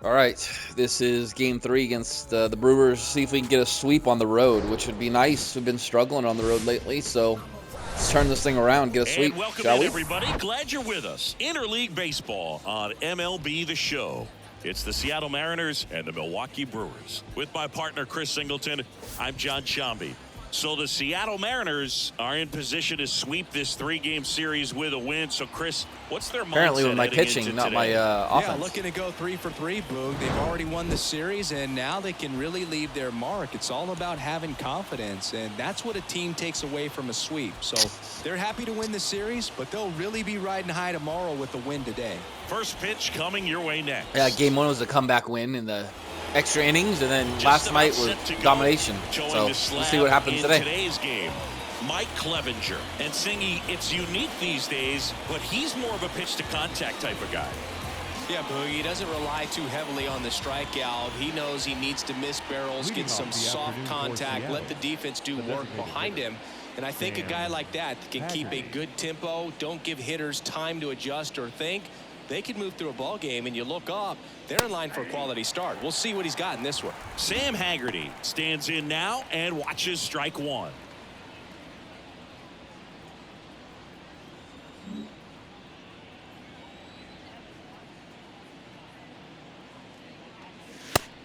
All right, this is Game 3 against the Brewers. See if we can get a sweep on the road, which would be nice. We've been struggling on the road lately, so let's turn this thing around, get a sweep, and welcome shall in, we? everybody. Glad you're with us. Interleague Baseball on MLB The Show. It's the Seattle Mariners and the Milwaukee Brewers. With my partner, Chris Singleton, I'm John Shambi. So the Seattle Mariners are in position to sweep this three-game series with a win. So, Chris, what's their mindset Apparently with my heading pitching, into not today? my offense. Yeah, looking to go 3 for 3, Boog. They've already won the series, and now they can really leave their mark. It's all about having confidence, and that's what a team takes away from a sweep. So they're happy to win the series, but they'll really be riding high tomorrow with the win today. First pitch coming your way next. Yeah, Game 1 was a comeback win in the extra innings, and then last night was domination. So we'll see what happens today. Today's game, Mike Clevenger. And Singy, it's unique these days, but he's more of a pitch-to-contact type of guy. Yeah, Boog, he doesn't rely too heavily on the strikeout. He knows he needs to miss barrels, get some soft contact, let the defense do work behind him. And I think a guy like that can keep a good tempo, don't give hitters time to adjust or think. They can move through a ball game, and you look up, they're in line for a quality start. We'll see what he's got in this one. Sam Haggerty stands in now and watches strike one.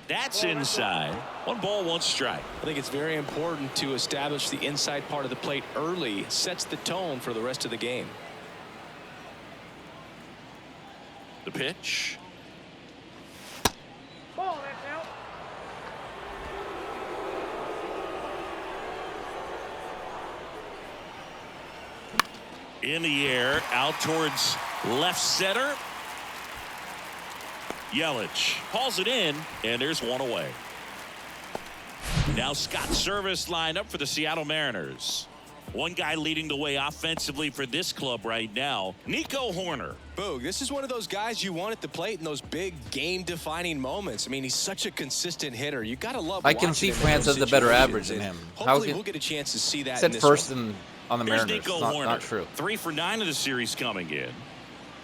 That's inside. 1 ball, 1 strike. I think it's very important to establish the inside part of the plate early. It sets the tone for the rest of the game. The pitch. In the air, out towards left center. Yelich hauls it in, and there's one away. Now Scott Service lined up for the Seattle Mariners. One guy leading the way offensively for this club right now, Nico Horner. Boog, this is one of those guys you want at the plate in those big game-defining moments. I mean, he's such a consistent hitter. You got to love I can watching see him in France those has a better situations, average than and him. Hopefully, we'll get a chance to see that Said in this first one. on the Here's Mariners. Nico Not Horner. true. 3 for 9 of the series coming in.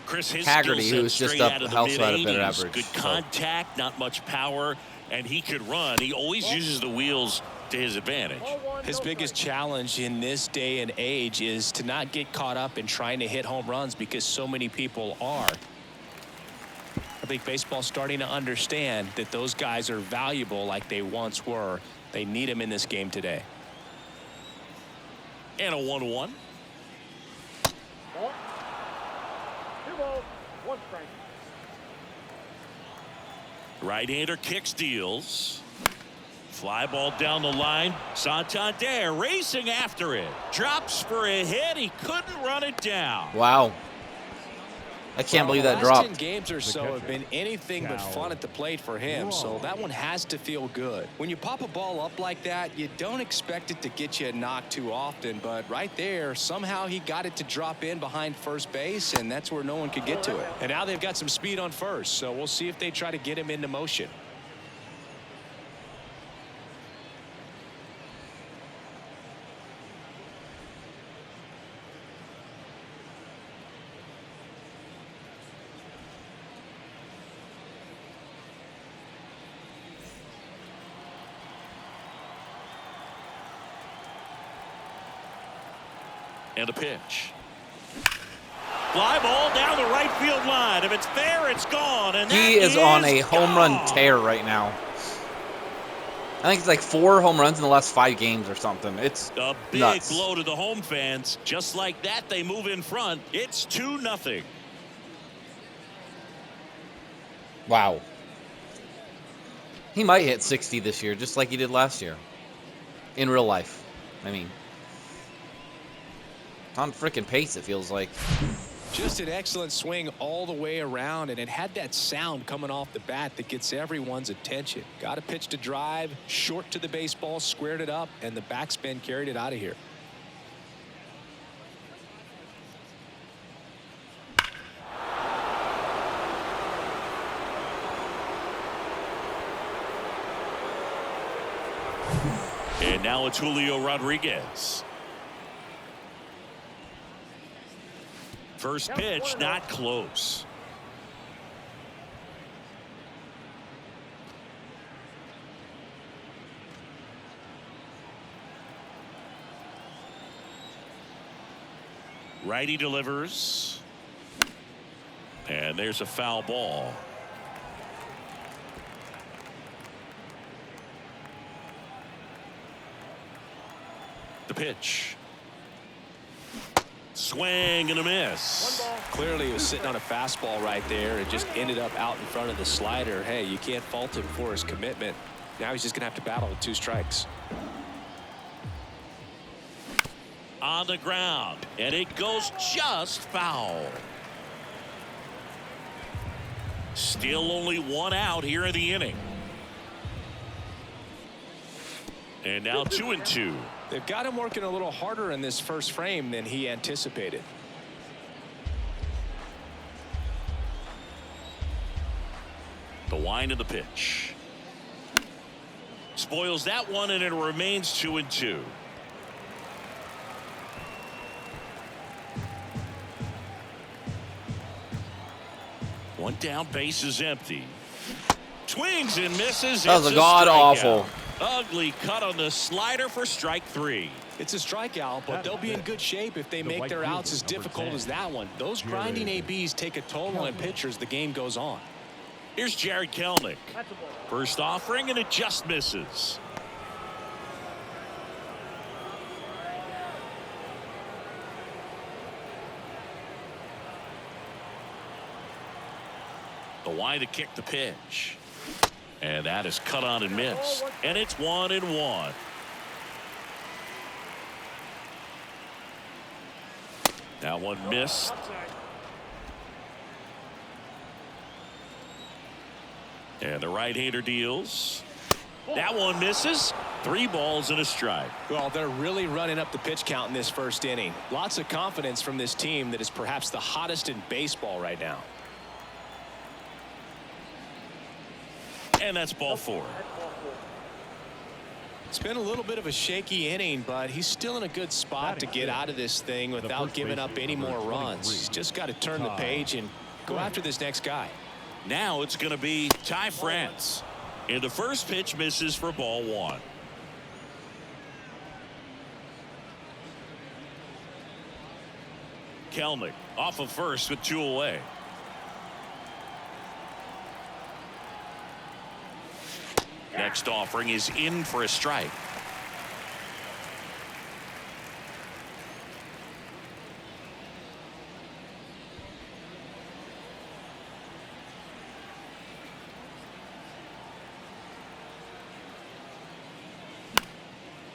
Chris, his Haggerty, skill set who's just straight up out of the outside of better mid-80s. average, Good so. contact, not much power, and he could run. He always uses the wheels to his advantage. His biggest challenge in this day and age is to not get caught up in trying to hit home runs because so many people are. I think baseball's starting to understand that those guys are valuable like they once were. They need them in this game today. And a 1-1. 2 balls, 1 strike. Right-hander kicks, deals. Fly ball down the line. Santander racing after it. Drops for a hit. He couldn't run it down. Wow. I can't believe that The last 10 dropped. games or so have been anything but fun at the plate for him, so that one has to feel good. When you pop a ball up like that, you don't expect it to get you a knock too often, but right there, somehow he got it to drop in behind first base, and that's where no one could get to it. And now they've got some speed on first, so we'll see if they try to get him into motion. And a pitch. Fly ball down the right field line. If it's there, it's gone. And He is on a home run tear right now. I think it's like 4 home runs in the last 5 games or something. It's a big nuts. blow to the home fans. Just like that, they move in front. It's 2-0. Wow. He might hit 60 this year, just like he did last year. In real life. I mean, on freaking pace, it feels like. Just an excellent swing all the way around, and it had that sound coming off the bat that gets everyone's attention. Got a pitch to drive, short to the baseball, squared it up, and the backspin carried it out of here. And now it's Julio Rodriguez. First pitch, not close. Righty delivers. And there's a foul ball. The pitch. Swing and a miss. Clearly he was sitting on a fastball right there. It just ended up out in front of the slider. Hey, you can't fault him for his commitment. Now he's just going to have to battle with 2 strikes. On the ground, and it goes just foul. Still only 1 out here in the inning. And now 2-2. They've got him working a little harder in this first frame than he anticipated. The wind of the pitch. Spoils that one, and it remains 2-2. One down, base is empty. Swings and misses. That was a god-awful. Ugly cut on the slider for strike 3. It's a strikeout, but they'll be in good shape if they make their outs as difficult as that one. Those grinding ABs take a toll on pitchers the game goes on. Here's Jared Kelenic. First offering, and it just misses. The wind to kick the pitch. And that is cut on and missed. And it's 1-1. That one missed. And the right-hander deals. That one misses. 3 balls and a strike. Well, they're really running up the pitch count in this first inning. Lots of confidence from this team that is perhaps the hottest in baseball right now. And that's ball 4. It's been a little bit of a shaky inning, but he's still in a good spot to get out of this thing without giving up any more runs. He's just got to turn the page and go after this next guy. Now it's going to be Ty France. And the first pitch misses for ball 1. Kelenic off of first with 2 away. Next offering is in for a strike.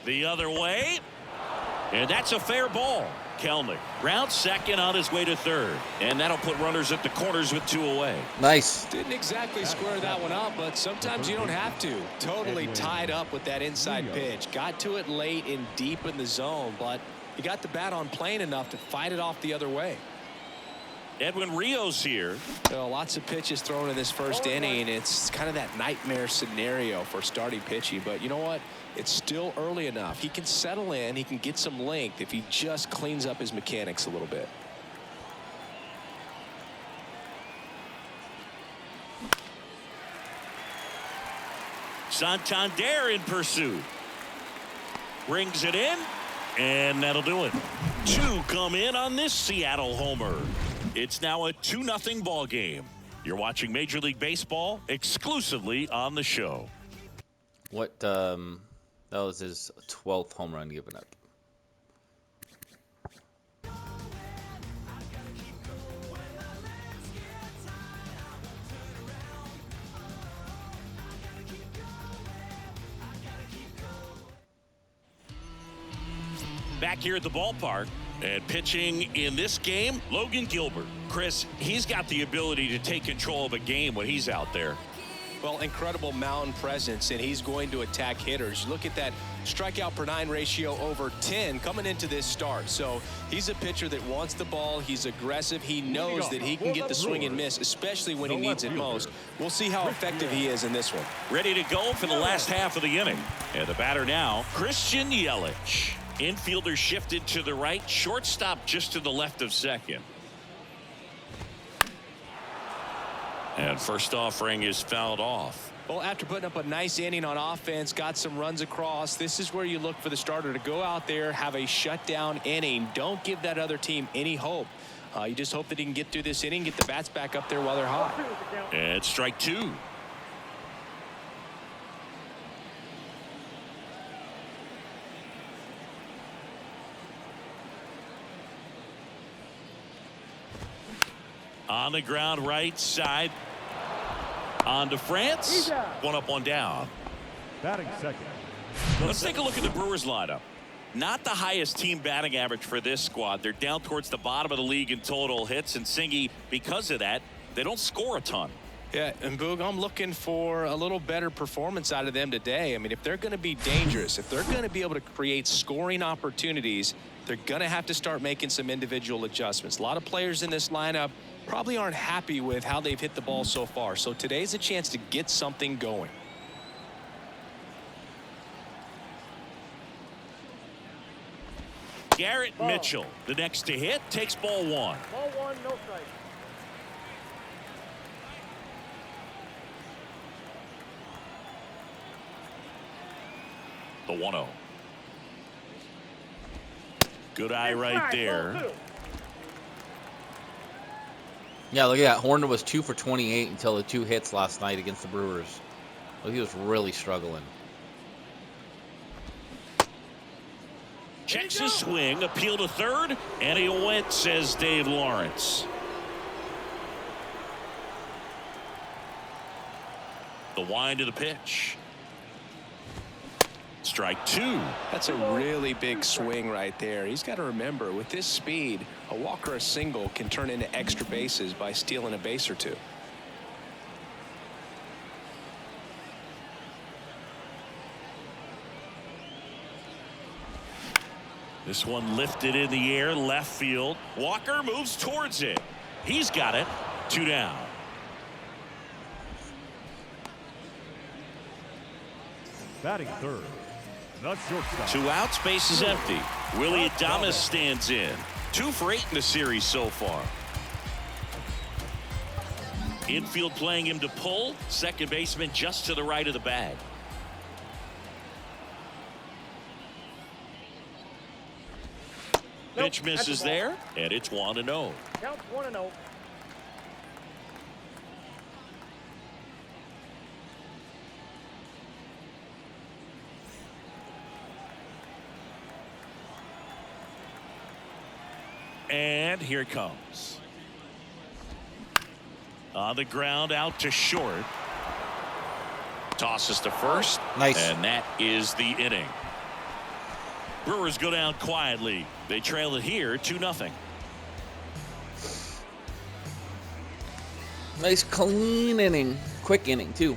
The other way. And that's a fair ball. Kelenic round second on his way to third. And that'll put runners at the corners with 2 away. Nice. Didn't exactly square that one up, but sometimes you don't have to. Totally tied up with that inside pitch. Got to it late and deep in the zone, but he got the bat on plane enough to fight it off the other way. Edwin Rios here. Well, lots of pitches thrown in this first inning. It's kind of that nightmare scenario for starting pitching, but you know what? It's still early enough. He can settle in. He can get some length if he just cleans up his mechanics a little bit. Santander in pursuit. Brings it in, and that'll do it. 2 come in on this Seattle homer. It's now a 2-0 ball game. You're watching Major League Baseball exclusively on the show. What, that was his 12th home run given up. Back here at the ballpark and pitching in this game, Logan Gilbert. Chris, he's got the ability to take control of a game when he's out there. Well, incredible mound presence, and he's going to attack hitters. Look at that strikeout per 9 ratio over 10 coming into this start. So he's a pitcher that wants the ball. He's aggressive. He knows that he can get the swing and miss, especially when he needs it most. We'll see how effective he is in this one. Ready to go for the last half of the inning. And the batter now, Christian Yelich. Infielder shifted to the right, shortstop just to the left of second. And first offering is fouled off. Well, after putting up a nice inning on offense, got some runs across, this is where you look for the starter to go out there, have a shutdown inning. Don't give that other team any hope. You just hope that he can get through this inning, get the bats back up there while they're hot. And strike 2. On the ground, right side. On to France. 1 up, 1 down. Batting second. Let's take a look at the Brewers lineup. Not the highest team batting average for this squad. They're down towards the bottom of the league in total hits, and Singy, because of that, they don't score a ton. Yeah, and Boog, I'm looking for a little better performance out of them today. I mean, if they're going to be dangerous, if they're going to be able to create scoring opportunities, they're going to have to start making some individual adjustments. A lot of players in this lineup probably aren't happy with how they've hit the ball so far. So today's a chance to get something going. Garrett Mitchell, the next to hit, takes ball 1. Ball 1, no strike. The 1-0. Good eye right there. Yeah, look at that. Horner was 2 for 28 until the 2 hits last night against the Brewers. Well, he was really struggling. Checks his swing, appeal to third, and he went, says Dave Lawrence. The wind of the pitch. Strike 2. That's a really big swing right there. He's got to remember, with this speed, a walk or a single can turn into extra bases by stealing a base or 2. This one lifted in the air, left field. Walker moves towards it. He's got it. 2 down. Batting third. The shortstop. 2 outs, base is empty. Willie Adames stands in. 2 for 8 in the series so far. Infield playing him to pull. Second baseman just to the right of the bag. Pitch misses there, and it's 1-0. Counts 1-0. And here it comes. On the ground, out to short. Tosses to first. Nice. And that is the inning. Brewers go down quietly. They trail it here 2-0. Nice clean inning. Quick inning, too.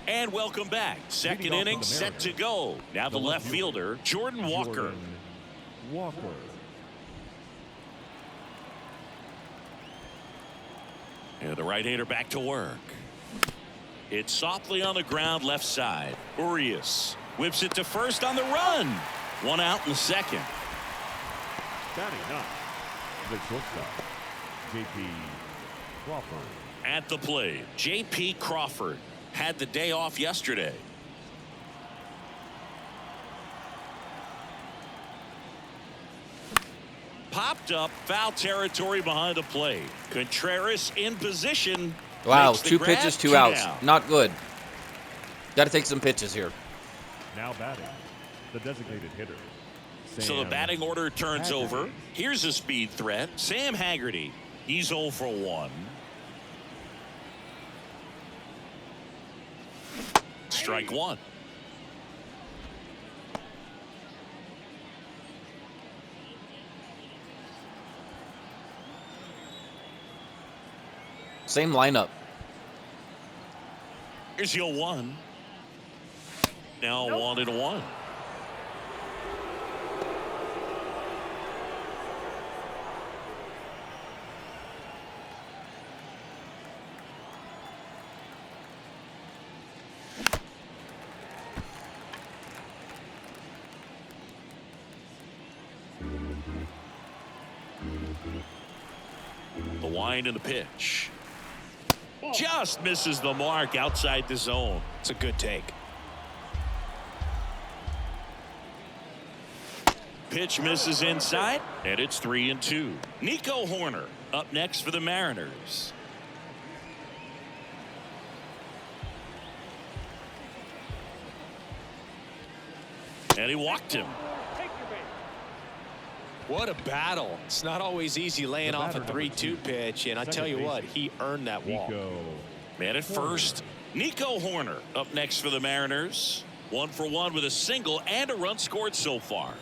And welcome back. Second inning set to go. Now the left fielder, Jordan Walker. Walker. And the right-hander back to work. It's softly on the ground left side. Urias whips it to first on the run. 1 out in the second. Batting ninth. The shortstop. J.P. Crawford. At the plate, J.P. Crawford had the day off yesterday. Popped up, foul territory behind the plate. Contreras in position. Wow, Makes the 2 grab, pitches, 2 2 outs. down. Not good. Got to take some pitches here. Now batting. The designated hitter. So the Sam batting order turns Haggerty. over. Here's a speed threat. Sam Haggerty. He's 0 for 1. Strike 1. Same lineup. Here's your 1. Now 1-1. The wind and the pitch. Just misses the mark outside the zone. It's a good take. Pitch misses inside, and it's 3-2. Nico Horner up next for the Mariners. And he walked him. Take your base. What a battle. It's not always easy laying off a 3-2 pitch, and I tell you what, he earned that walk. Man at first, Nico Horner up next for the Mariners. 1 for 1 with a single and a run scored so far.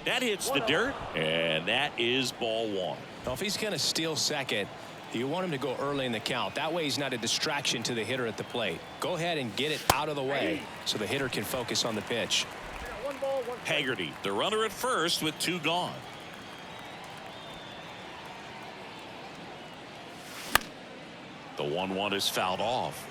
That hits the dirt, and that is ball 1. Well, if he's going to steal second, you want him to go early in the count. That way he's not a distraction to the hitter at the plate. Go ahead and get it out of the way so the hitter can focus on the pitch. 1 ball, 1 strike. Haggerty, the runner at first with 2 gone. The 1-1 is fouled off.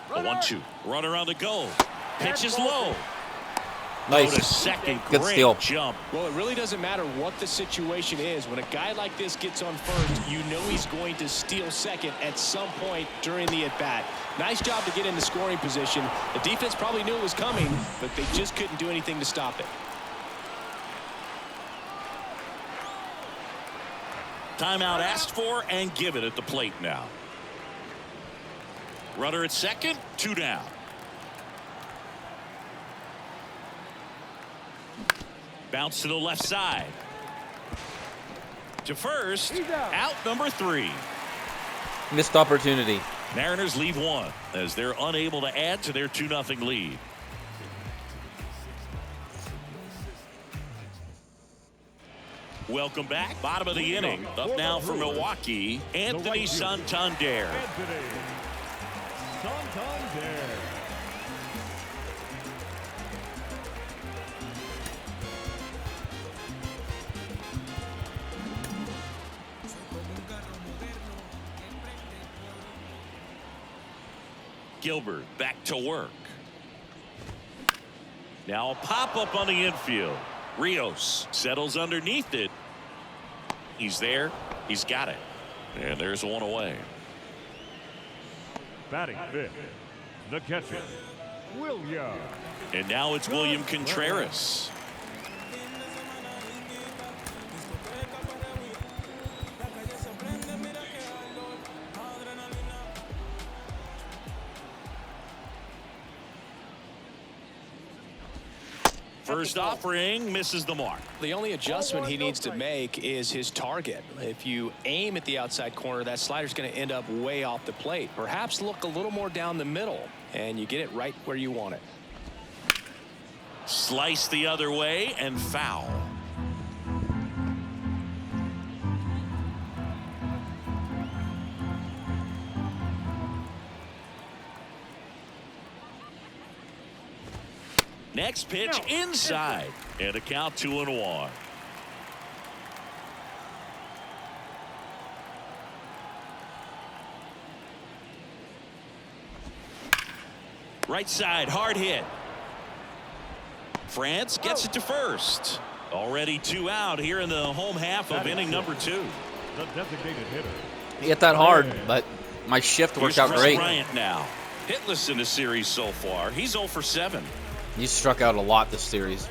The 1-2. Runner on the go. Pitch is low. Nice. Go to second. Good Great steal. jump. Well, it really doesn't matter what the situation is. When a guy like this gets on first, you know he's going to steal second at some point during the at-bat. Nice job to get into scoring position. The defense probably knew it was coming, but they just couldn't do anything to stop it. Timeout asked for and given at the plate now. Runner at second, 2 down. Bounce to the left side. To first, out number 3. Missed opportunity. Mariners leave 1 as they're unable to add to their 2-0 lead. Welcome back. Bottom of the inning. Up now for Milwaukee, Anthony Santander. Santander. Gilbert back to work. Now a pop-up on the infield. Rios settles underneath it. He's there. He's got it. And there's 1 away. Batting fifth, the catcher, William. And now it's William Contreras. First offering misses the mark. The only adjustment he needs to make is his target. If you aim at the outside corner, that slider's going to end up way off the plate. Perhaps look a little more down the middle, and you get it right where you want it. Slice the other way and foul. Next pitch inside, and a count 2-1. Right side, hard hit. France gets it to first. Already 2 out here in the home half of inning number 2. The designated hitter. He hit that hard, but my shift worked out Chris great. Bryant now. Hitless in the series so far. He's 0 for 7. He struck out a lot this series.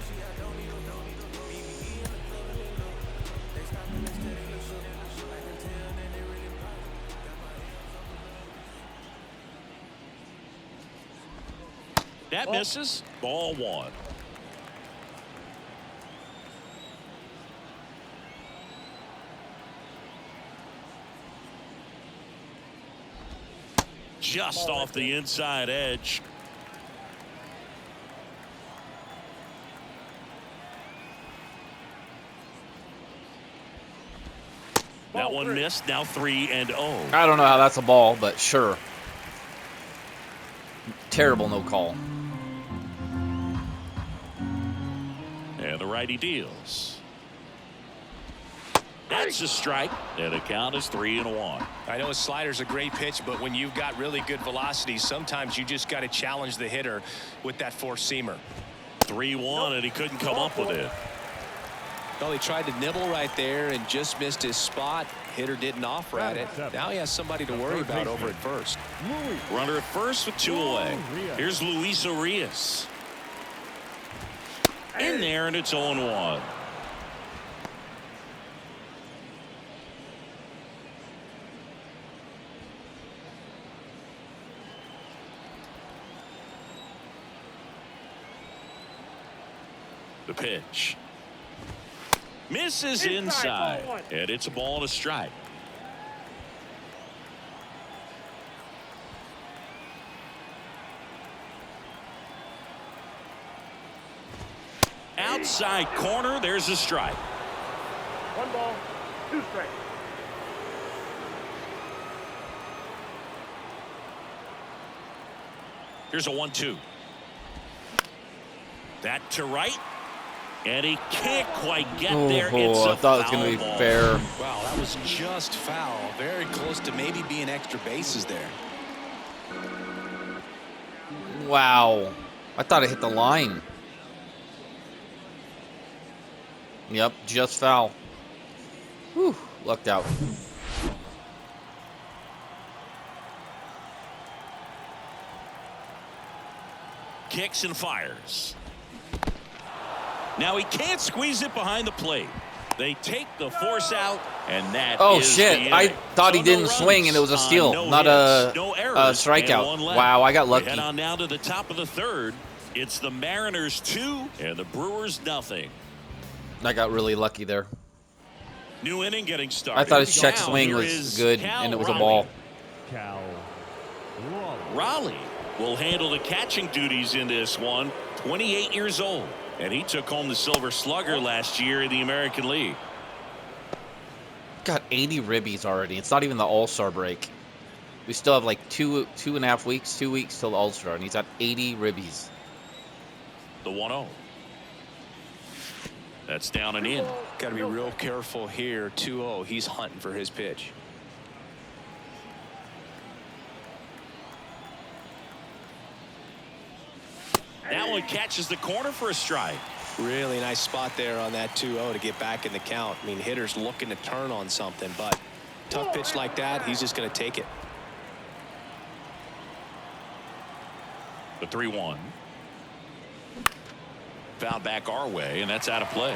That misses. Ball 1. Just off the inside edge. That one missed. Now 3-0. I don't know how that's a ball, but sure. Terrible no call. And the righty deals. That's a strike, and the count is 3-1. I know a slider's a great pitch, but when you've got really good velocity, sometimes you just got to challenge the hitter with that four-seamer. 3-1, and he couldn't come up with it. Well, he tried to nibble right there and just missed his spot. Hitter didn't offer at it. Now he has somebody to worry about over at first. Runner at first with 2 away. Here's Luis Urias. In there, and it's 0-1. The pitch. Misses inside, and it's a ball and a strike. Outside corner, there's a strike. 1 ball, 2 strikes. Here's a 1-2. That to right. And he can't quite get there. It's I thought it was going to be ball. fair. Wow, that was just foul. Very close to maybe being extra bases there. Wow. I thought it hit the line. Yep, just foul. Whew, lucked out. Kicks and fires. Now he can't squeeze it behind the plate. They take the force out, and that Oh, is shit. the I inning. thought he So didn't no swing, and it was a runs steal, on no not hits, a no errors, strikeout. and 1 left. Wow, I got We lucky. head on now to the top of the 3rd. It's the Mariners 2 and the Brewers nothing. I got really lucky there. New inning getting started. I thought his check Now, swing here was is good, Cal and it was a Raleigh. ball. Cal Raleigh will handle the catching duties in this one. 28 years old, and he took home the Silver Slugger last year in the American League. Got 80 ribbies already. It's not even the All-Star break. We still have like 2.5 weeks, 2 weeks till the All-Star, and he's got 80 ribbies. The 1-0. That's down and in. Got to be real careful here. 2-0. He's hunting for his pitch. That one catches the corner for a strike. Really nice spot there on that 2-0 to get back in the count. I mean, hitter's looking to turn on something, but tough pitch like that, he's just going to take it. The 3-1. Foul back our way, and that's out of play.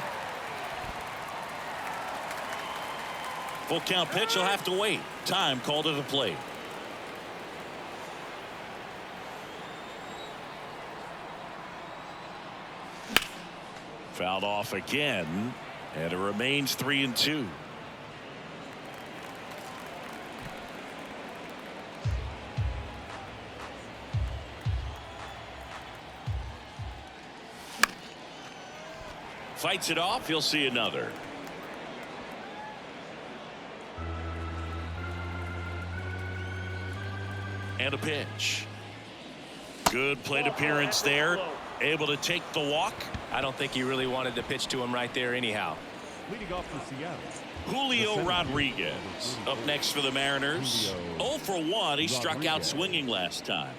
Full count pitch will have to wait. Time called to the plate. Fouled off again, and it remains 3-2. Fights it off. He'll see another. And a pitch. Good plate appearance there. Able to take the walk. I don't think he really wanted to pitch to him right there anyhow. leading off for Seattle. Julio Rodriguez up next for the Mariners. 0 for 1. He struck out swinging last time.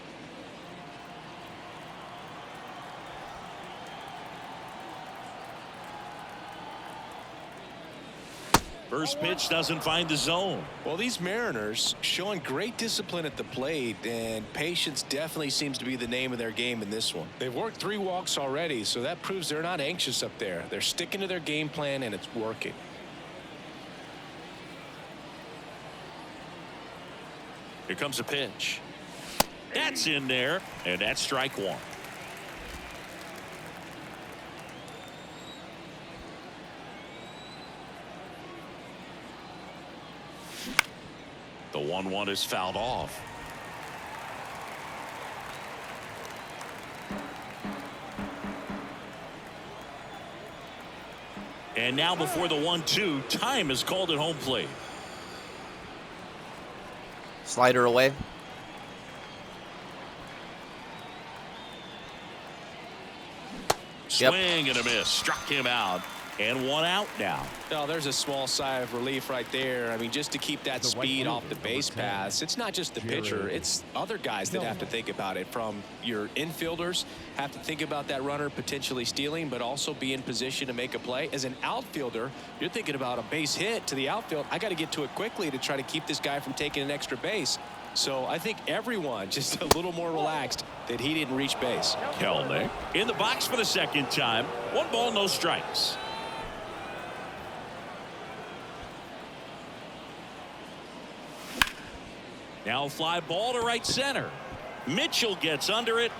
First pitch doesn't find the zone. Well, these Mariners showing great discipline at the plate, and patience definitely seems to be the name of their game in this one. They've worked 3 walks already, so that proves they're not anxious up there. They're sticking to their game plan, and it's working. Here comes a pitch. That's in there, and that's strike 1. The 1-1 is fouled off. And now before the 1-2, time is called at home plate. Slider away. Swing and a miss. Struck him out. And one out now. Well, there's a small sigh of relief right there. I mean, just to keep that speed off the base paths, it's not just the pitcher, it's other guys that have to think about it. From your infielders have to think about that runner potentially stealing, but also be in position to make a play. As an outfielder, you're thinking about a base hit to the outfield. I got to get to it quickly to try to keep this guy from taking an extra base. So I think everyone just a little more relaxed that he didn't reach base. Kelnick in the box for the second time. 1 ball, no strikes. Now fly ball to right center. Mitchell gets under it.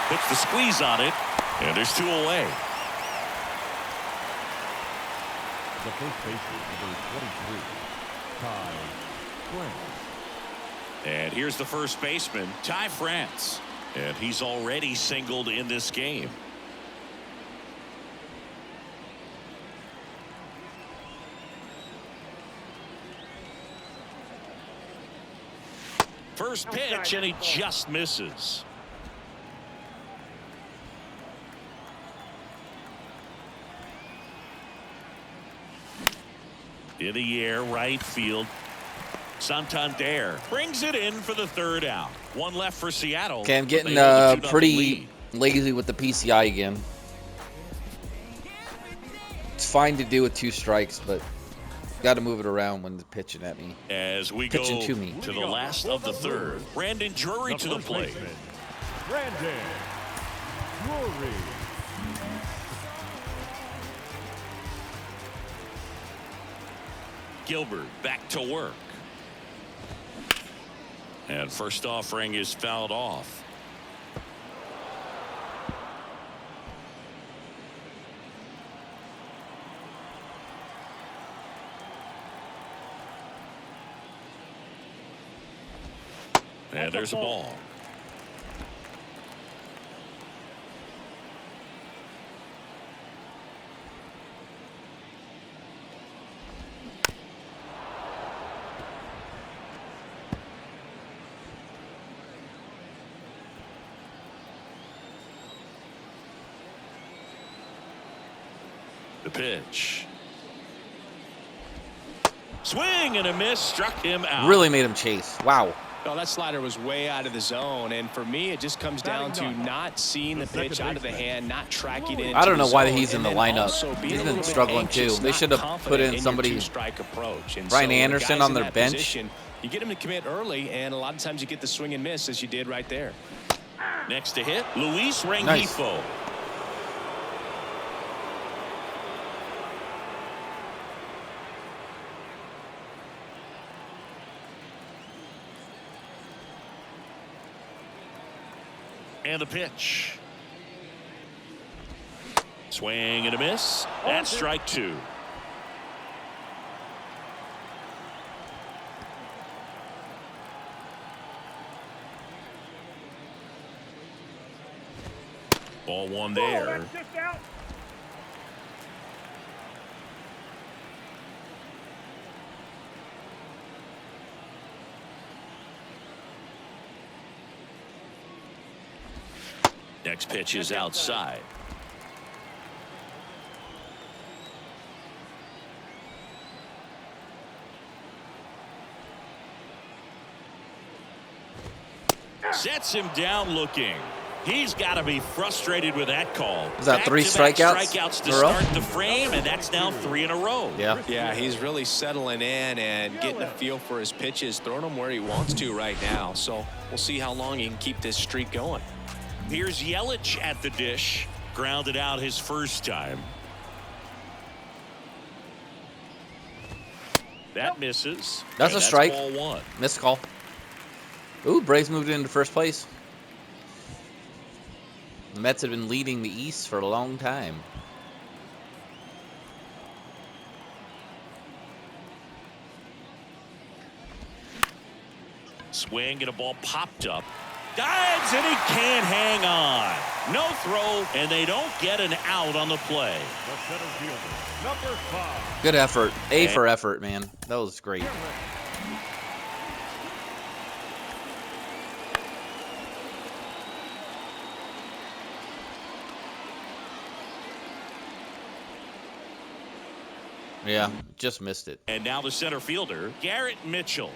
Puts the squeeze on it. And there's 2 away. The first baseman, number 23, Ty France. And here's the first baseman, Ty France. And he's already singled in this game. First pitch, and he just misses. In the air, right field. Santander brings it in for the 3rd out. 1 left for Seattle. Okay, I'm getting They hold the 2-0 pretty lead. lazy with the PCI again. It's fine to do with 2 strikes, but got to move it around when they're pitching at me. As we Pitching go to me. to the last of the 3rd. Brandon Drury to the first plate. baseman, Brandon Drury. Gilbert back to work. And first offering is fouled off. And there's a ball. The pitch. Swing and a miss, struck him out. Really made him chase. Wow. Well, that slider was way out of the zone, and for me, it just comes down to not seeing the pitch out of the hand, not tracking it. I don't know why zone, he's in the and then lineup. also being He's a been little bit struggling anxious, too. They not should have put confident in your somebody. two-strike approach. And Brian so Anderson guys on in their that bench. position, you get them to commit early, and a lot of times you get the swing and miss, as you did right there. Next to hit, Luis Rengifo. Nice. And the pitch. Swing and a miss. That's strike 2. Ball 1 there. Next pitch is outside. Sets him down looking. He's got to be frustrated with that call. Is that 3 strikeouts to in a row? start the frame, and that's now 3 in a row. Yeah. Yeah, he's really settling in and getting a feel for his pitches, throwing them where he wants to right now. So we'll see how long he can keep this streak going. Here's Yelich at the dish. Grounded out his first time. That misses. That's And a strike. Ball 1. Missed call. Ooh, Braves moved into first place. The Mets have been leading the East for a long time. Swing and a ball popped up. Dives and he can't hang on. No throw, and they don't get an out on the play. The center fielder, number 5. Good effort. A for effort, man. That was great. Yeah, just missed it. And now the center fielder, Garrett Mitchell.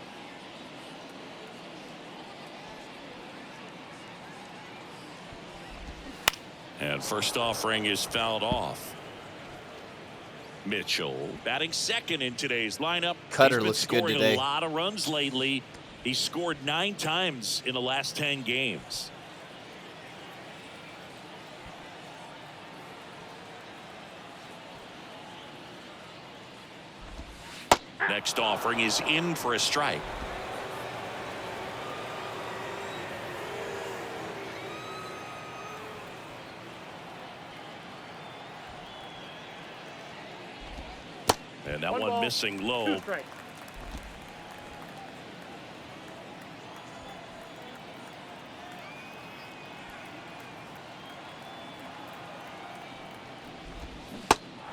And first offering is fouled off. Mitchell batting second in today's lineup. Cutter He's been looks good scoring today. a lot of runs lately. He scored 9 times in the last 10 games. Next offering is in for a strike. And that one missing low. 2 strikes.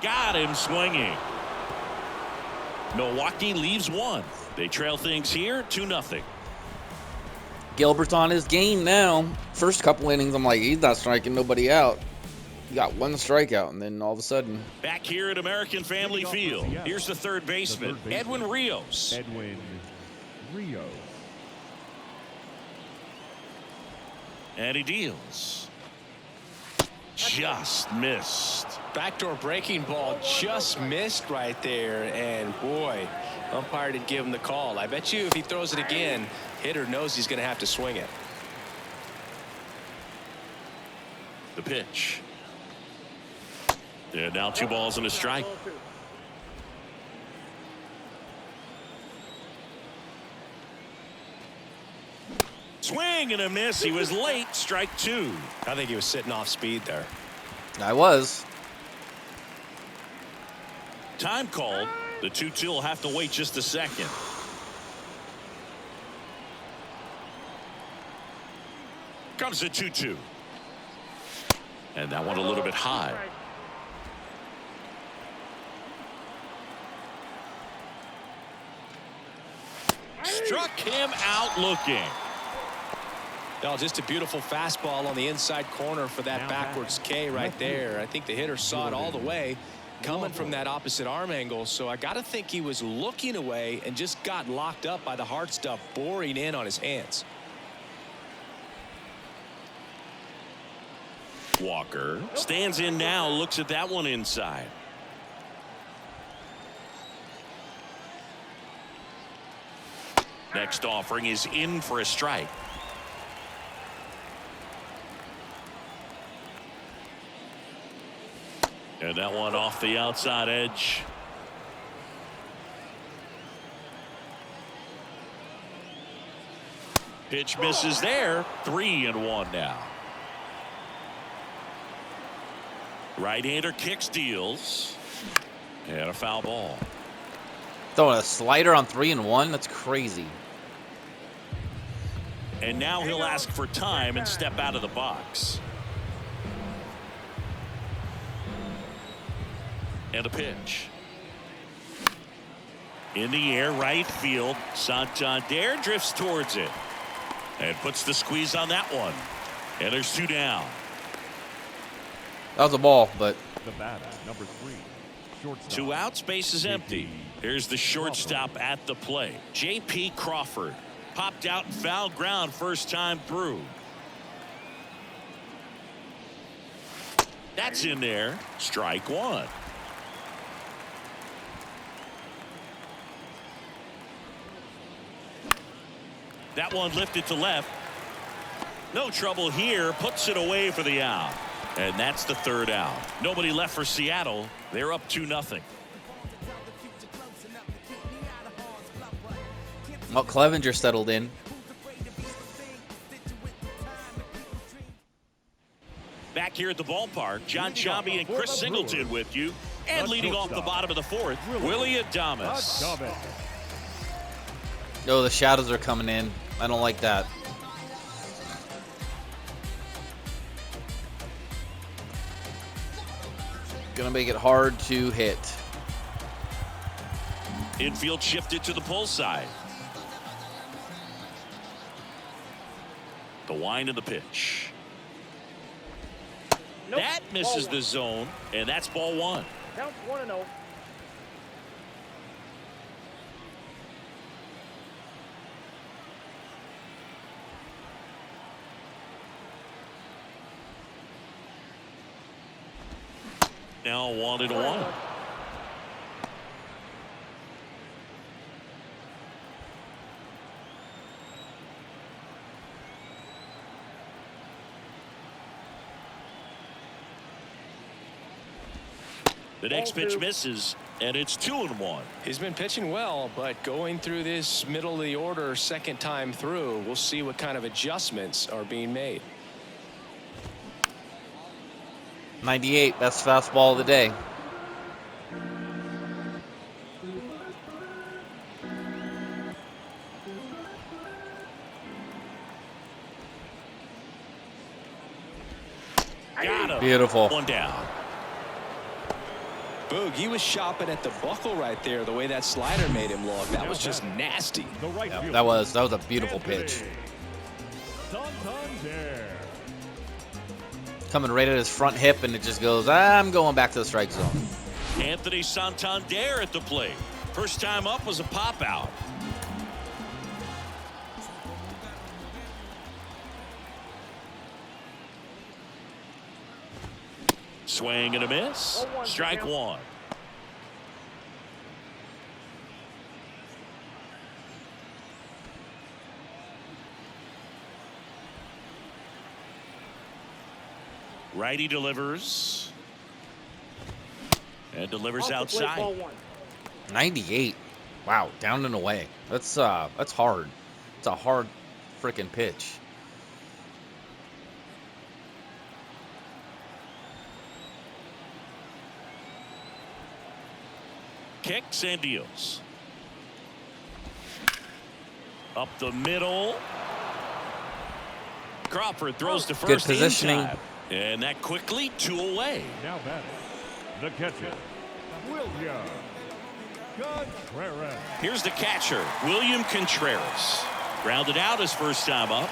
Got him swinging. Milwaukee leaves 1. They trail things here 2-0. Gilbert's on his game now. First couple innings, I'm like, he's not striking nobody out. He got 1 strikeout, and then all of a sudden. Back here at American Family Field. Here's the third baseman, Edwin Rios. Edwin Rios. And he deals. Just missed. Backdoor breaking ball just missed right there. And boy, umpire didn't give him the call. I bet you if he throws it again, hitter knows he's going to have to swing it. The pitch. And now 2 balls and a strike. Ball 2. Swing and a miss. He was late. Strike 2. I think he was sitting off speed there. I was. Time called. The 2-2 will have to wait just a second. Comes the 2-2. And that one a little bit high. Struck him out looking. Oh, just a beautiful fastball on the inside corner for that backwards K right there. I think the hitter saw it all the way coming from that opposite arm angle. So I got to think he was looking away and just got locked up by the hard stuff boring in on his hands. Walker stands in now, looks at that one inside. Next offering is in for a strike. And that one off the outside edge. Pitch misses there. 3-1 now. Right-hander kicks, deals. And a foul ball. Throwing a slider on 3-1? That's crazy. And now he'll ask for time and step out of the box. And a pitch. In the air, right field. Santander drifts towards it. And puts the squeeze on that one. And there's 2 down. That was a ball, but The batter, number 3, shortstop. 2 outs, base is empty. Here's the shortstop at the plate. J.P. Crawford. Popped out and foul ground first time through. That's in there. Strike 1. That one lifted to left. No trouble here. Puts it away for the out. And that's the 3rd out. Nobody left for Seattle. They're up 2-0. well, Clevenger settled in. Back here at the ballpark, John Chambi and Chris Singleton with you. And leading off the bottom of the 4th, Willie Adames. Oh, the shadows are coming in. I don't like that. Gonna make it hard to hit. Infield shifted to the pull side. The wind of the pitch. Nope. That misses the zone, and that's ball 1. Count 1-0. now 1-1. The next pitch misses, and it's 2-1. He's been pitching well, but going through this middle of the order second time through, we'll see what kind of adjustments are being made. 98, best fastball of the day. Got him. Beautiful. 1 down. Boog, he was shopping at the buckle right there, the way that slider made him look. That was just nasty. The right fielder, That was a beautiful pitch. Santander. Coming right at his front hip, and it just goes, I'm going back to the strike zone. Anthony Santander at the plate. First time up was a pop out. Swing and a miss. Strike one. Righty delivers. And delivers outside. 98. Wow, down and away. That's hard. It's a hard freaking pitch. Kicks and deals. Up the middle. Crawford throws to first. Good positioning. In time. And that quickly 2 away. Now batting, the catcher, William Contreras. Here's the catcher, William Contreras. Grounded out his first time up.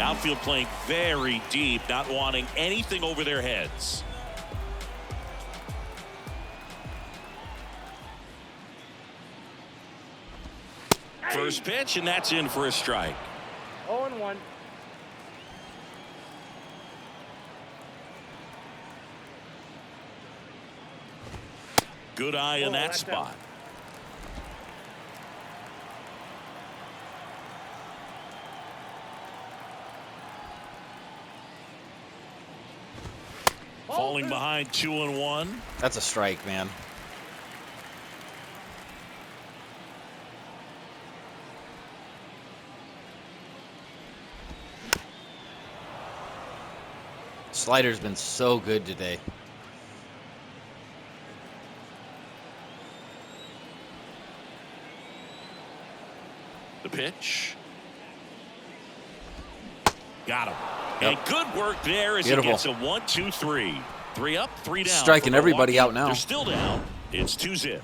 Outfield playing very deep, not wanting anything over their heads. First pitch, and that's in for a strike. 0-1. Good eye in that spot. Falling behind 2-1. That's a strike, man. Slider's been so good today. The pitch. Got him. Yep. And good work there as Beautiful. he gets a 1-2-3. 3 up, 3 down. Striking For everybody Milwaukee. out now. They're still down. It's 2-0.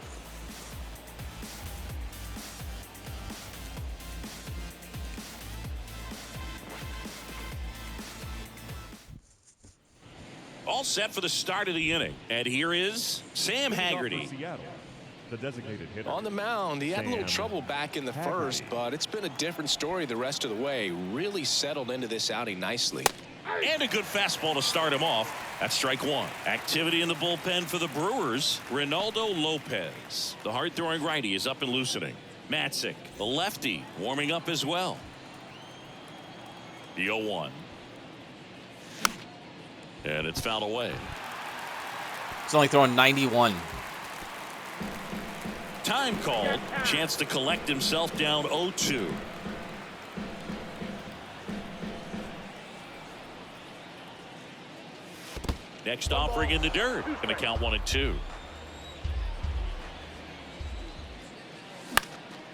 All set for the start of the inning. And here is Sam Haggerty. Seattle, the designated hitter. On the mound, he had a little Sam trouble back in the first, but it's been a different story the rest of the way. Really settled into this outing nicely. And a good fastball to start him off. That's strike one. Activity in the bullpen for the Brewers. Ronaldo Lopez, the hard-throwing righty, is up and loosening. Matzik, the lefty, warming up as well. The 0-1. And it's fouled away. He's only throwing 91. Time called. Chance to collect himself down 0-2. Next offering in the dirt. Going to count 1-2.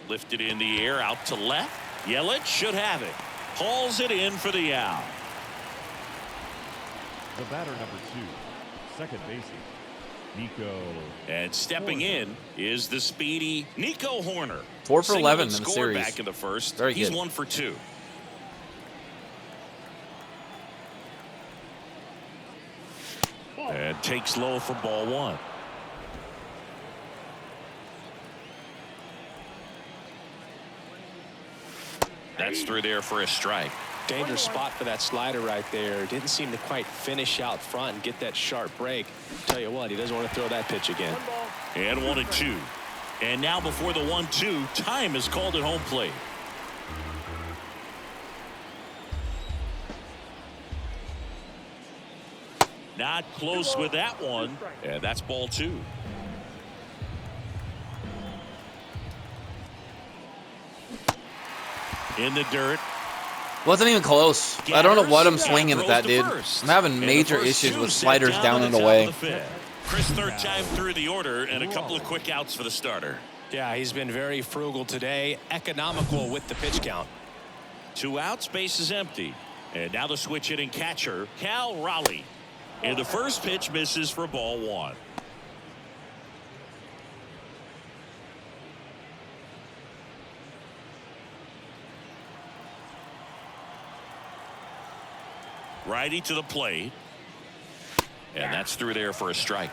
Lifted in the air out to left. Yelich should have it. Hauls it in for the out. The batter number 2, second baseman, Nico. And stepping in is the speedy Nico Horner. 4 for 11 in the Scored series. back in the first. Very He's good. 1 for 2. And takes low for ball 1. That's through there for a strike. Dangerous spot for that slider right there. Didn't seem to quite finish out front and get that sharp break. Tell you what, he doesn't want to throw that pitch again. And 1-2. And now before the 1-2, time is called at home plate. Not close with that one. And that's ball 2. In the dirt. Wasn't even close. I don't know what I'm swinging at that, dude. I'm having major issues with sliders down and away. Chris, third time through the order and a couple of quick outs for the starter. Yeah, he's been very frugal today. Economical with the pitch count. 2 outs, base is empty. And now the switch hitting catcher, Cal Raleigh. And the first pitch misses for ball 1. Righty to the plate. And that's through there for a strike.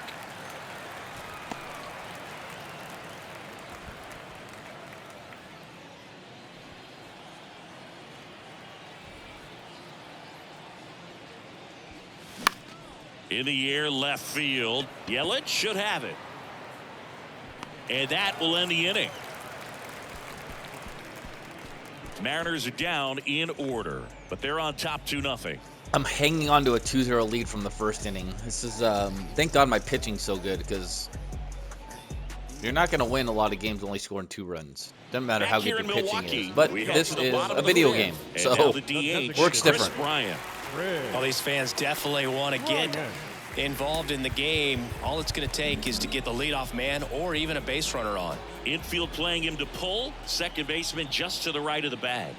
In the air, left field. Yelich should have it. And that will end the inning. Mariners are down in order, but they're on top 2-0. I'm hanging on to a 2-0 lead from the first inning. This is, thank God my pitching's so good, because you're not going to win a lot of games only scoring 2 runs. Doesn't matter how good your pitching is. But this is a video game, so works different. Well, these fans definitely want to get involved in the game. All it's going to take is to get the leadoff man or even a base runner on. Infield playing him to pull. Second baseman just to the right of the bag.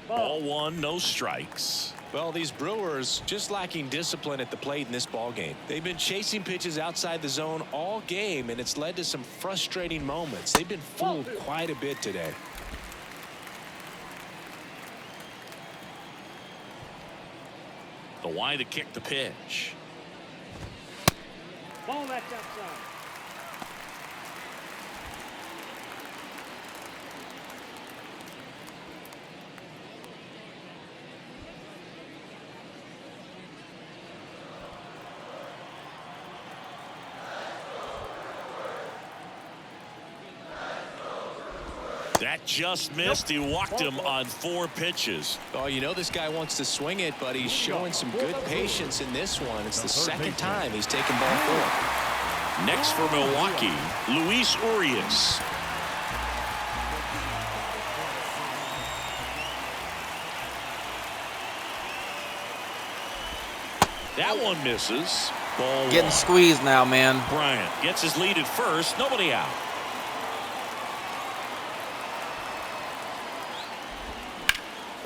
Ball 1, no strikes. Well, these Brewers just lacking discipline at the plate in this ball game. They've been chasing pitches outside the zone all game, and it's led to some frustrating moments. They've been fooled quite a bit today. The Y to kick the pitch. Ball that's outside. That just missed. He walked him on 4 pitches. Oh, you know this guy wants to swing it, but he's showing some good patience in this one. It's the second time he's taken ball 4. Next for Milwaukee, Luis Urias. That one misses. Ball Getting 1. squeezed now, man. Bryant gets his lead at first. Nobody out.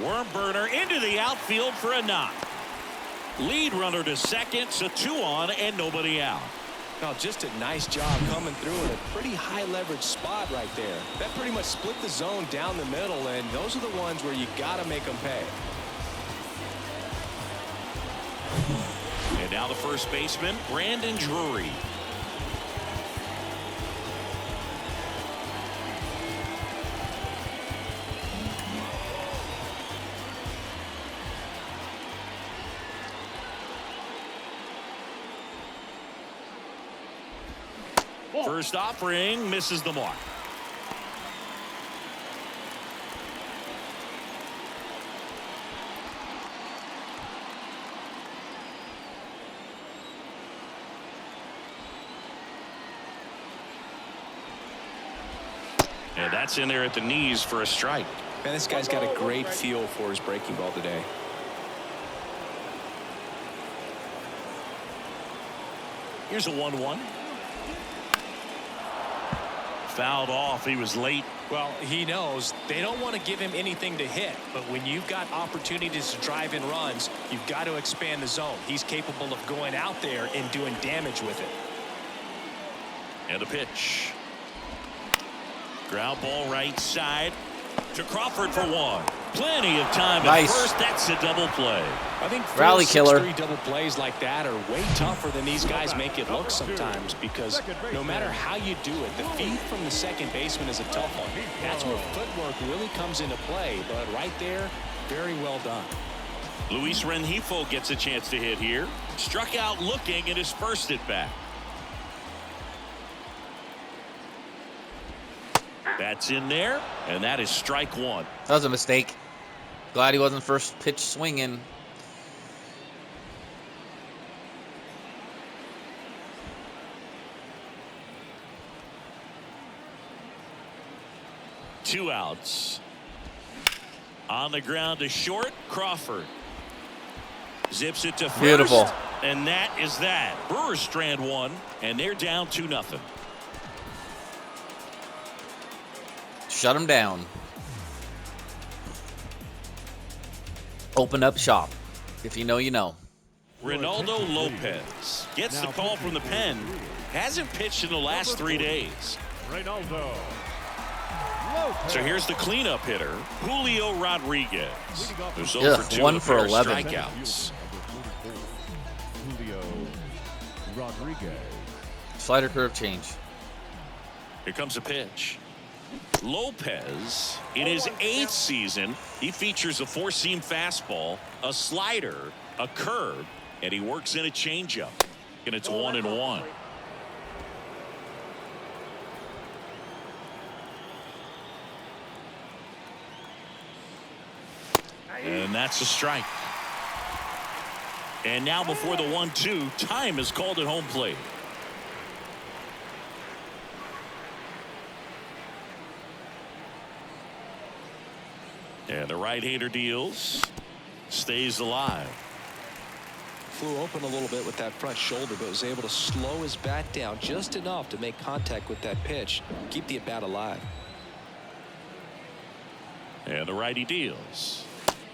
Worm burner into the outfield for a knock. Lead runner to second, so 2 on and nobody out. Now, just a nice job coming through in a pretty high leverage spot right there. That pretty much split the zone down the middle, and those are the ones where you got to make them pay. And now the first baseman, Brandon Drury. First offering misses the mark. And that's in there at the knees for a strike. Man, this guy's got a great feel for his breaking ball today. Here's a 1-1. Fouled off. He was late. Well, he knows they don't want to give him anything to hit, but when you've got opportunities to drive in runs, you've got to expand the zone. He's capable of going out there and doing damage with it. And a pitch. Ground ball right side. To Crawford for one. Plenty of time Nice. at first. That's a double play. I think Rally killer. 6-3 double plays like that are way tougher than these guys make it look sometimes, because no matter how you do it, the feed from the second baseman is a tough one. That's where footwork really comes into play, but right there, very well done. Luis Rengifo gets a chance to hit here. Struck out looking and his first at bat. That's in there, and that is strike one. That was a mistake. Glad he wasn't first pitch swinging. Two outs. On the ground to short, Crawford. Zips it to first. Beautiful. And that is that. Brewers strand one, and they're down 2-0. Shut him down. Open up shop. If you know, you know. Ronaldo Lopez gets the call from the pen. Hasn't pitched in the last 3 days. Ronaldo. So here's the cleanup hitter, Julio Rodriguez. There's Yeah, over 2 1 for of 11. strikeouts. Julio Rodriguez. Slider curve change. Here comes a pitch. Lopez, in his 8th season, he features a 4-seam fastball, a slider, a curve, and he works in a changeup. And it's 1-1. And that's a strike. And now before the 1-2, time is called at home plate. And the right-hander deals. Stays alive. Flew open a little bit with that front shoulder, but was able to slow his bat down just enough to make contact with that pitch. Keep the at-bat alive. And the righty deals.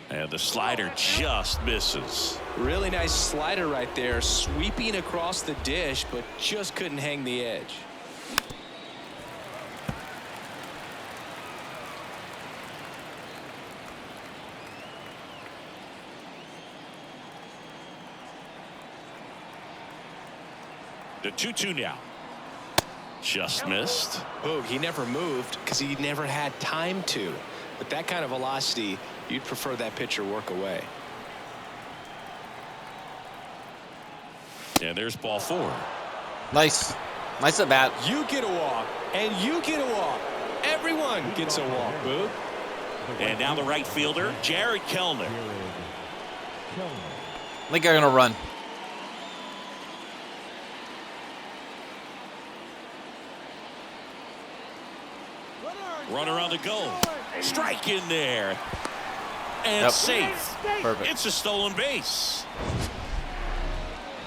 And the slider just misses. Really nice slider right there, sweeping across the dish, but just couldn't hang the edge. The 2-2 now. Just missed. Oh, he never moved because he never had time to. With that kind of velocity, you'd prefer that pitcher work away. And there's ball 4. Nice. Nice at bat. You get a walk, and you get a walk. Everyone gets a walk, Boog. And now the right fielder, Jared Kellner. I think they're going to run. Runner on the go. Strike in there. And Yep. safe. Perfect. It's a stolen base.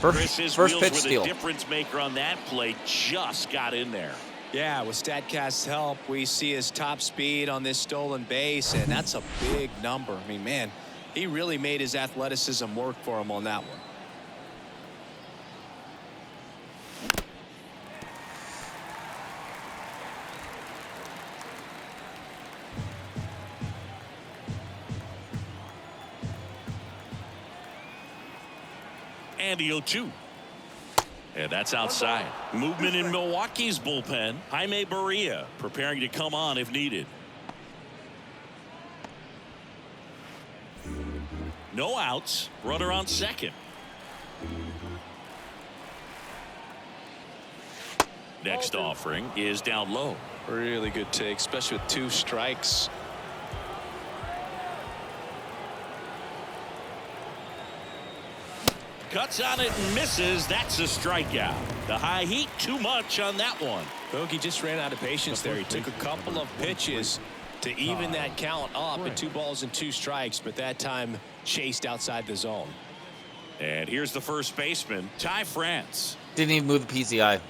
First Wheels pitch with steal. a difference maker on that play just got in there. Yeah, with StatCast's help, we see his top speed on this stolen base, and that's a big number. I mean, man, he really made his athleticism work for him on that one. And the 0-2. And that's outside. Movement in Milwaukee's bullpen. Jaime Barria preparing to come on if needed. No outs. Runner on second. Next offering is down low. Really good take, especially with 2 strikes. Cuts on it and misses. That's a strikeout. The high heat too much on that one. Bogey just ran out of patience there. He took a couple of pitches to even that count up at 2 balls and 2 strikes, but that time chased outside the zone. And here's the first baseman, Ty France. Didn't even move the PCI.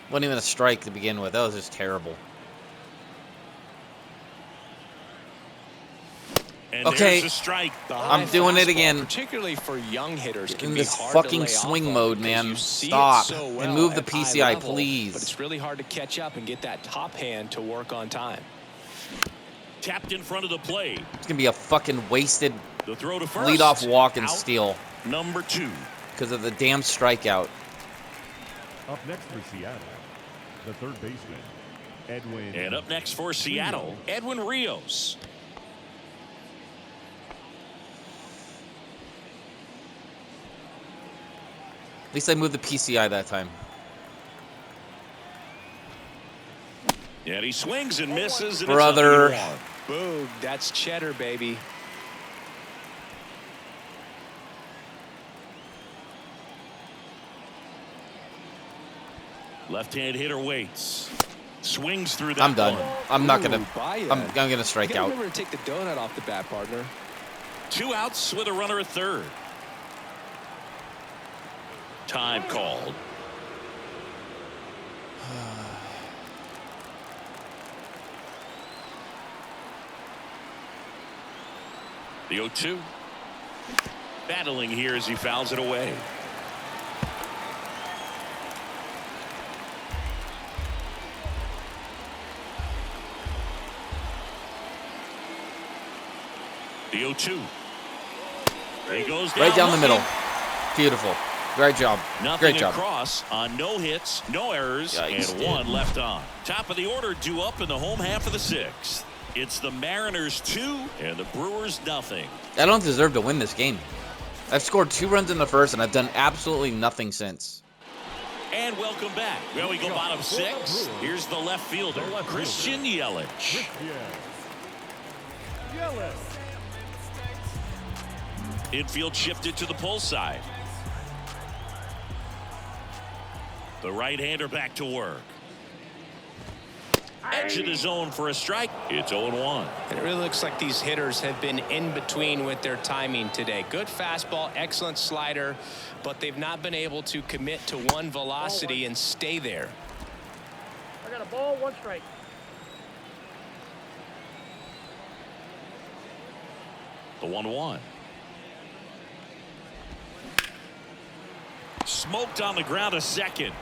Wasn't even a strike to begin with. That was just terrible. And Okay. there's a strike. I'm doing it Fastball, again. Particularly for young hitters, can In be this hard fucking to lay off swing of mode, because man. you see it Stop. so And well move the at high PCI, level, please. But it's really hard to catch up and get that top hand to work on time. Tapped in front of the plate. It's going to be a fucking wasted The throw to first. leadoff walk and Out. steal. Number 2. Because of the damn strikeout. Up next for Seattle, the third baseman, Edwin. And up next for Seattle, Edwin Rios. At least I moved the PCI that time. And he swings and misses. And Brother. It's up to 1. Boom. That's cheddar, baby. Left-hand hitter waits. Swings through that. I'm done. one. I'm not going to. Baya. I'm going to strike You gotta out. remember to take the donut off the bat, partner. 2 outs with a runner at third. Time called. The 0-2. Battling here as he fouls it away. The 0-2. He goes down Right down the looking. middle. Beautiful. Great job. Nothing Great job. across on no hits, no errors, Yikes, and dude. 1 left on. Top of the order due up in the home half of the 6th. It's the Mariners 2 and the Brewers nothing. I don't deserve to win this game. I've scored 2 runs in the first, and I've done absolutely nothing since. And welcome back. Well, we go bottom 6. Here's the left fielder, Christian Yelich. Yelich. Infield shifted to the pull side. The right-hander back to work. Edge of the zone for a strike. It's 0-1. And it really looks like these hitters have been in between with their timing today. Good fastball, excellent slider, but they've not been able to commit to one velocity and stay there. I got a ball, 1 strike. The 1-1. Smoked on the ground to second.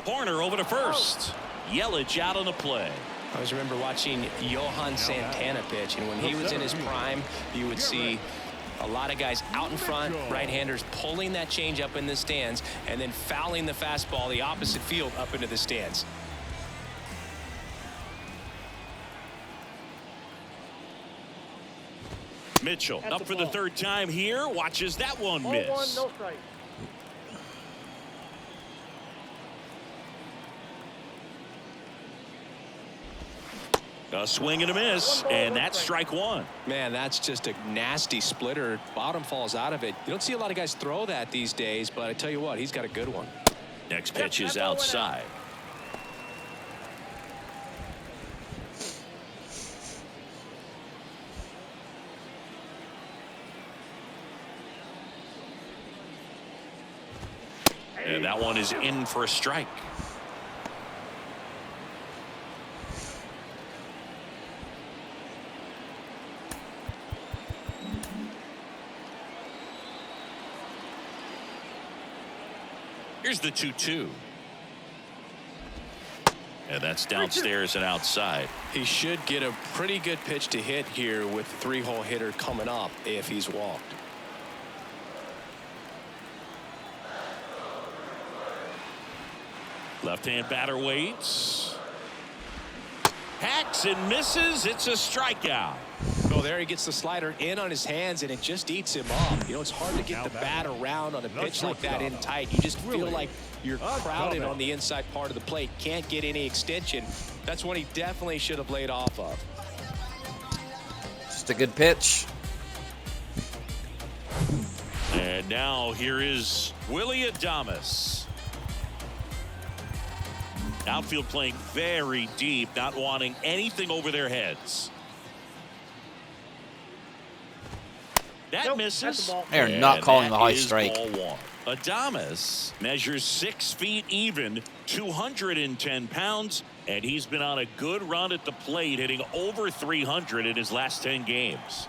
Horner over to first. Yelich out on the play. I always remember watching Johan Santana pitch, and when he was in his prime, you would see a lot of guys out in front, right-handers pulling that change up in the stands, and then fouling the fastball the opposite field up into the stands. Mitchell up for the 3rd time here. Watches that one Ball miss. 1, no strike. A swing and a miss, and that's strike 1. Man, that's just a nasty splitter. Bottom falls out of it. You don't see a lot of guys throw that these days, but I tell you what, he's got a good one. Next pitch is outside. And that one is in for a strike. Here's the 2-2. And that's downstairs and outside. He should get a pretty good pitch to hit here with the 3-hole hitter coming up if he's walked. Left-hand batter waits. Hacks and misses. It's a strikeout. Oh, there he gets the slider in on his hands, and it just eats him up. You know, it's hard to get the bat around on a pitch like that in tight. You just feel like you're crowded on the inside part of the plate. Can't get any extension. That's one he definitely should have laid off of. Just a good pitch. And now here is Willie Adames. Outfield playing very deep, not wanting anything over their heads. That Nope, misses. that's the ball. They are not calling the high is strike. Ball 1. Adames measures 6 feet even, 210 pounds, and he's been on a good run at the plate, hitting over 300 in his last 10 games.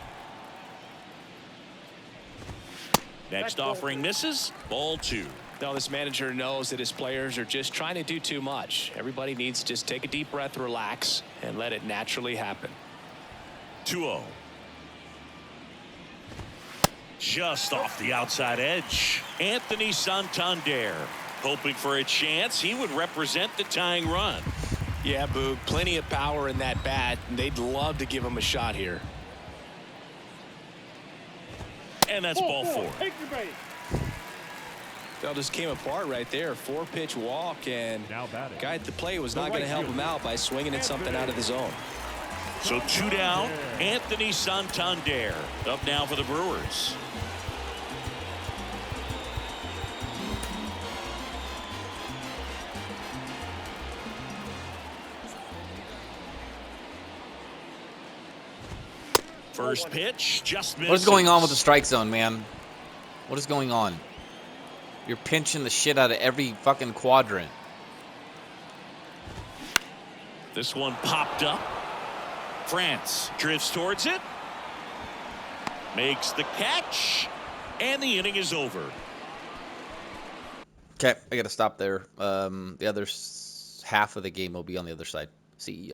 Next offering misses. Ball 2. Now, this manager knows that his players are just trying to do too much. Everybody needs to just take a deep breath, relax, and let it naturally happen. 2-0. Just off the outside edge. Anthony Santander hoping for a chance. He would represent the tying run. Yeah, Boog, plenty of power in that bat, and they'd love to give him a shot here. And that's ball 4. Take your base. That just came apart right there. 4-pitch walk, and Now batting. guy at the plate was not going to help him out by swinging at something out of the zone. So 2 down. Anthony Santander up now for the Brewers. First pitch just misses. What is going on with the strike zone, man? What is going on? You're pinching the shit out of every fucking quadrant. This one popped up. France drifts towards it. Makes the catch. And the inning is over. Okay, I gotta stop there. The other half of the game will be on the other side. See ya.